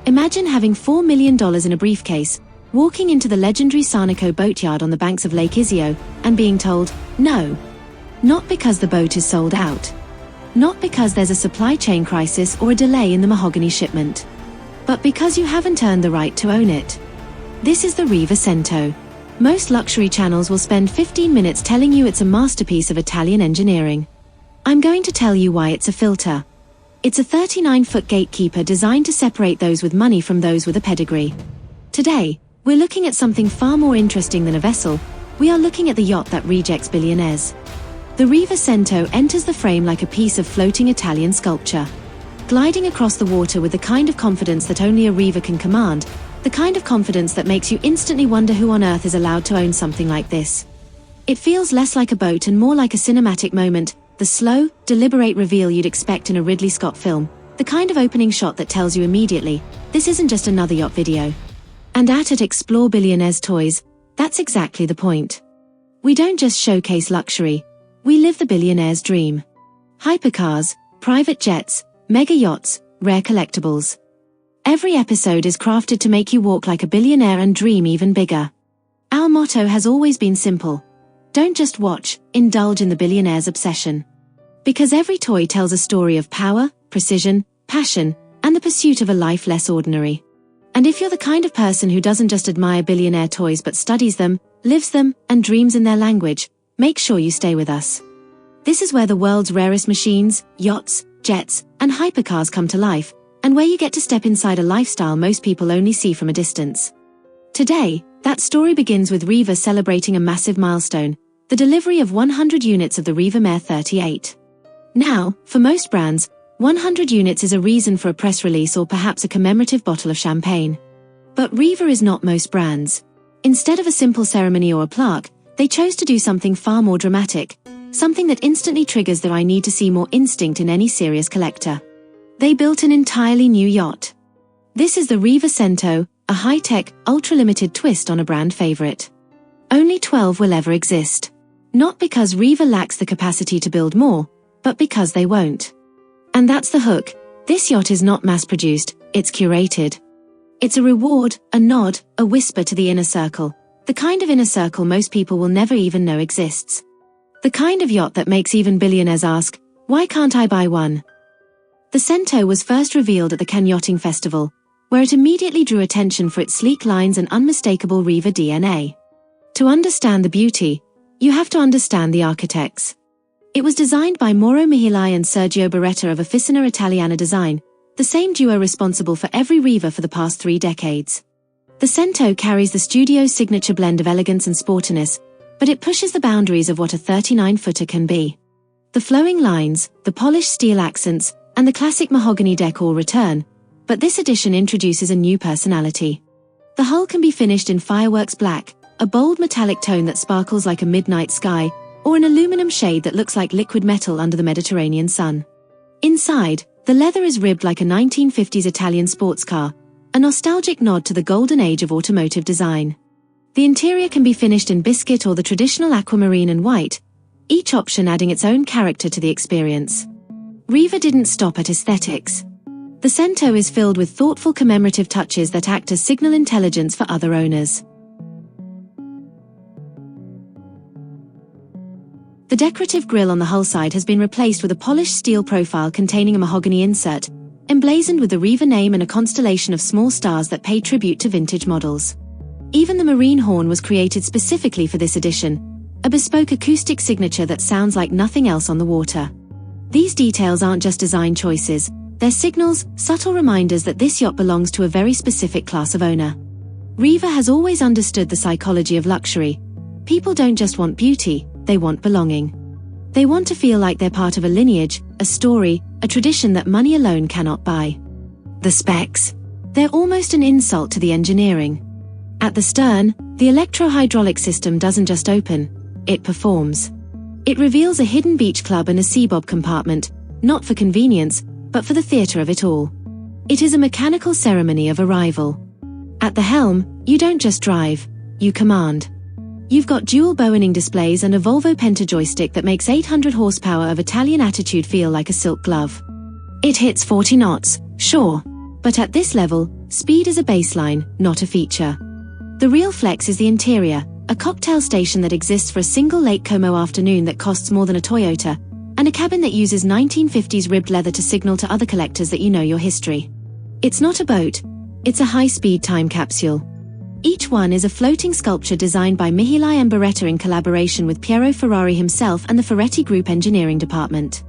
Imagine having $4 million in a briefcase, walking into the legendary Sarnico boatyard on the banks of Lake Iseo, and being told, no. Not because the boat is sold out. Not because there's a supply chain crisis or a delay in the mahogany shipment. But because you haven't earned the right to own it. This is the Riva Cento. Most luxury channels will spend 15 minutes telling you it's a masterpiece of Italian engineering. I'm going to tell you why it's a filter. It's a 39-foot gatekeeper designed to separate those with money from those with a pedigree. Today, we're looking at something far more interesting than a vessel. We are looking at the yacht that rejects billionaires. The Riva Cento enters the frame like a piece of floating Italian sculpture. Gliding across the water with the kind of confidence that only a Riva can command, the kind of confidence that makes you instantly wonder who on earth is allowed to own something like this. It feels less like a boat and more like a cinematic moment, the slow, deliberate reveal you'd expect in a Ridley Scott film, the kind of opening shot that tells you immediately, this isn't just another yacht video. And at Explore Billionaires Toys, that's exactly the point. We don't just showcase luxury, we live the billionaire's dream. Hypercars, private jets, mega yachts, rare collectibles. Every episode is crafted to make you walk like a billionaire and dream even bigger. Our motto has always been simple. Don't just watch, indulge in the billionaire's obsession. Because every toy tells a story of power, precision, passion, and the pursuit of a life less ordinary. And if you're the kind of person who doesn't just admire billionaire toys but studies them, lives them, and dreams in their language, make sure you stay with us. This is where the world's rarest machines, yachts, jets, and hypercars come to life, and where you get to step inside a lifestyle most people only see from a distance. Today, that story begins with Riva celebrating a massive milestone, the delivery of 100 units of the Riva Mare 38. Now, for most brands, 100 units is a reason for a press release or perhaps a commemorative bottle of champagne. But Riva is not most brands. Instead of a simple ceremony or a plaque, they chose to do something far more dramatic, something that instantly triggers the I need to see more instinct in any serious collector. They built an entirely new yacht. This is the Riva Cento, a high-tech, ultra-limited twist on a brand favorite. Only 12 will ever exist. Not because Riva lacks the capacity to build more, but because they won't. And that's the hook. This yacht is not mass-produced, it's curated. It's a reward, a nod, a whisper to the inner circle. The kind of inner circle most people will never even know exists. The kind of yacht that makes even billionaires ask, why can't I buy one? The Cento was first revealed at the Cannes Yachting Festival, where it immediately drew attention for its sleek lines and unmistakable Riva DNA. To understand the beauty, you have to understand the architects. It was designed by Mauro Mihilai and Sergio Beretta of Officina Italiana Design, the same duo responsible for every Riva for the past 3 decades. The Cento carries the studio's signature blend of elegance and sportiness, but it pushes the boundaries of what a 39-footer can be. The flowing lines, the polished steel accents, and the classic mahogany decor return, but this edition introduces a new personality. The hull can be finished in fireworks black, a bold metallic tone that sparkles like a midnight sky, or an aluminum shade that looks like liquid metal under the Mediterranean sun. Inside, the leather is ribbed like a 1950s Italian sports car, a nostalgic nod to the golden age of automotive design. The interior can be finished in biscuit or the traditional aquamarine and white, each option adding its own character to the experience. Riva didn't stop at aesthetics. The Cento is filled with thoughtful commemorative touches that act as signal intelligence for other owners. The decorative grille on the hull side has been replaced with a polished steel profile containing a mahogany insert, emblazoned with the Riva name and a constellation of small stars that pay tribute to vintage models. Even the marine horn was created specifically for this edition, a bespoke acoustic signature that sounds like nothing else on the water. These details aren't just design choices, they're signals, subtle reminders that this yacht belongs to a very specific class of owner. Riva has always understood the psychology of luxury. People don't just want beauty, they want belonging. They want to feel like they're part of a lineage, a story, a tradition that money alone cannot buy. The specs. They're almost an insult to the engineering. At the stern, the electro-hydraulic system doesn't just open, it performs. It reveals a hidden beach club and a seabob compartment, not for convenience, but for the theater of it all. It is a mechanical ceremony of arrival. At the helm, you don't just drive, you command. You've got dual bowing displays and a Volvo Penta joystick that makes 800 horsepower of Italian attitude feel like a silk glove. It hits 40 knots, sure. But at this level, speed is a baseline, not a feature. The real flex is the interior, a cocktail station that exists for a single Lake Como afternoon that costs more than a Toyota, and a cabin that uses 1950s ribbed leather to signal to other collectors that you know your history. It's not a boat, it's a high-speed time capsule. Each one is a floating sculpture designed by Mihaly and Beretta in collaboration with Piero Ferrari himself and the Ferretti Group engineering department.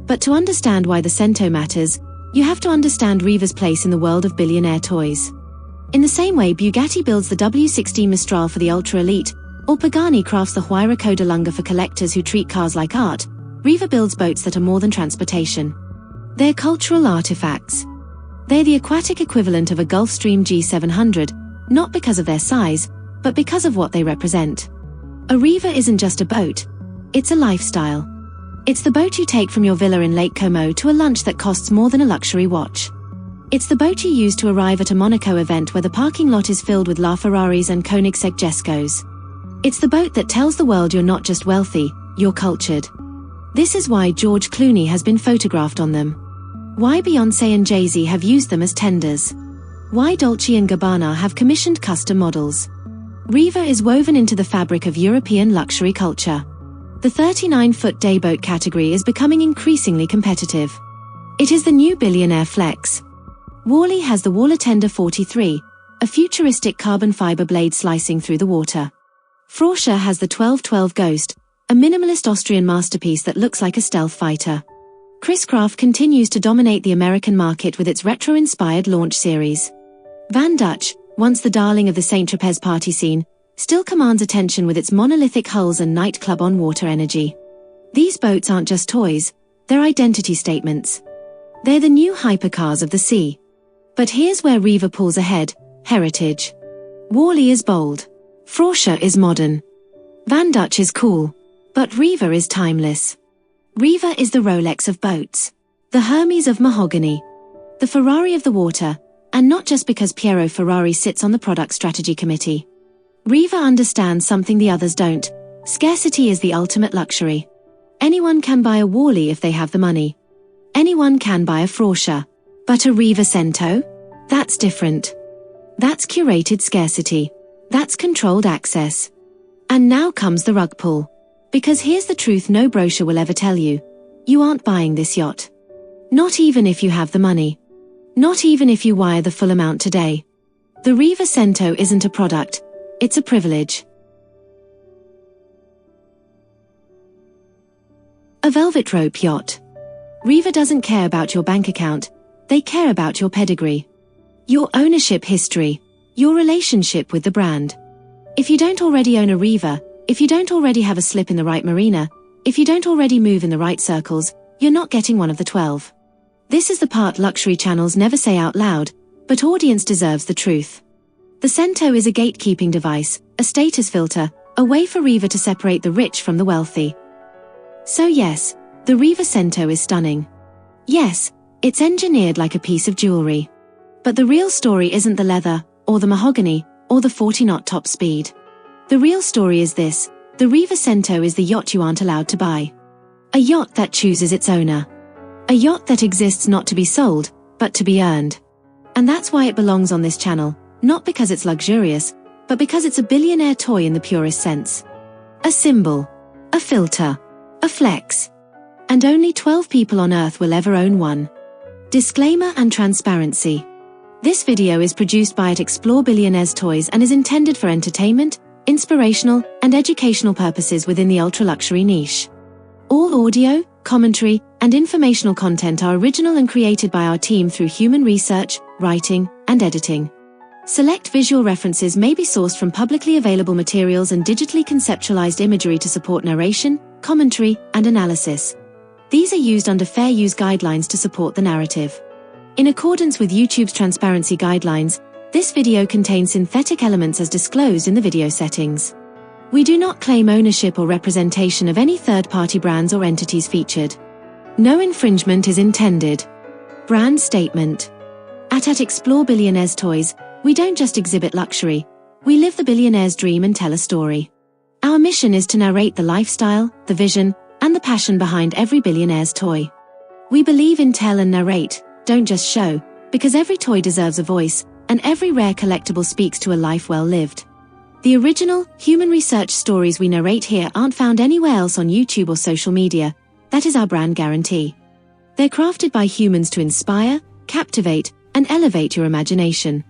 But to understand why the Cento matters, you have to understand Riva's place in the world of billionaire toys. In the same way Bugatti builds the W16 Mistral for the ultra-elite, or Pagani crafts the Huayra Codalunga for collectors who treat cars like art, Riva builds boats that are more than transportation. They're cultural artifacts. They're the aquatic equivalent of a Gulfstream G700, not because of their size, but because of what they represent. A Riva isn't just a boat, it's a lifestyle. It's the boat you take from your villa in Lake Como to a lunch that costs more than a luxury watch. It's the boat you use to arrive at a Monaco event where the parking lot is filled with LaFerraris and Koenigsegg Jescos. It's the boat that tells the world you're not just wealthy, you're cultured. This is why George Clooney has been photographed on them. Why Beyoncé and Jay-Z have used them as tenders. Why Dolce & Gabbana have commissioned custom models. Riva is woven into the fabric of European luxury culture. The 39-foot dayboat category is becoming increasingly competitive. It is the new billionaire flex. Worley has the Warletender 43, a futuristic carbon fiber blade slicing through the water. Frauscher has the 1212 Ghost, a minimalist Austrian masterpiece that looks like a stealth fighter. Chris Craft continues to dominate the American market with its retro-inspired launch series. Van Dutch, once the darling of the Saint-Tropez party scene, still commands attention with its monolithic hulls and nightclub on-water energy. These boats aren't just toys, they're identity statements. They're the new hypercars of the sea. But here's where Riva pulls ahead: heritage. Worley is bold. Frauscher is modern. Van Dutch is cool. But Riva is timeless. Riva is the Rolex of boats. The Hermes of mahogany. The Ferrari of the water, and not just because Piero Ferrari sits on the product strategy committee. Riva understands something the others don't. Scarcity is the ultimate luxury. Anyone can buy a Worley if they have the money. Anyone can buy a Frauscher. But a Riva Cento? That's different. That's curated scarcity. That's controlled access. And now comes the rug pull. Because here's the truth no brochure will ever tell you. You aren't buying this yacht. Not even if you have the money. Not even if you wire the full amount today. The Riva Cento isn't a product, it's a privilege. A velvet rope yacht. Riva doesn't care about your bank account, they care about your pedigree. Your ownership history. Your relationship with the brand. If you don't already own a Riva, if you don't already have a slip in the right marina, if you don't already move in the right circles, you're not getting one of the 12. This is the part luxury channels never say out loud, but audience deserves the truth. The Cento is a gatekeeping device, a status filter, a way for Riva to separate the rich from the wealthy. So yes, the Riva Cento is stunning. Yes, it's engineered like a piece of jewelry. But the real story isn't the leather, or the mahogany, or the 40-knot top speed. The real story is this: the Riva Cento is the yacht you aren't allowed to buy. A yacht that chooses its owner. A yacht that exists not to be sold, but to be earned. And that's why it belongs on this channel, not because it's luxurious, but because it's a billionaire toy in the purest sense. A symbol. A filter. A flex. And only 12 people on Earth will ever own one. Disclaimer and transparency. This video is produced by Explore Billionaires Toys and is intended for entertainment, inspirational, and educational purposes within the ultra-luxury niche. All audio, commentary, and informational content are original and created by our team through human research, writing, and editing. Select visual references may be sourced from publicly available materials and digitally conceptualized imagery to support narration, commentary, and analysis. These are used under fair use guidelines to support the narrative. In accordance with YouTube's transparency guidelines, this video contains synthetic elements as disclosed in the video settings. We do not claim ownership or representation of any third-party brands or entities featured. No infringement is intended. Brand statement. At Explore Billionaires Toys, we don't just exhibit luxury, we live the billionaire's dream and tell a story. Our mission is to narrate the lifestyle, the vision, and the passion behind every billionaire's toy. We believe in tell and narrate, don't just show, because every toy deserves a voice, and every rare collectible speaks to a life well lived. The original, human research stories we narrate here aren't found anywhere else on YouTube or social media. That is our brand guarantee. They're crafted by humans to inspire, captivate, and elevate your imagination.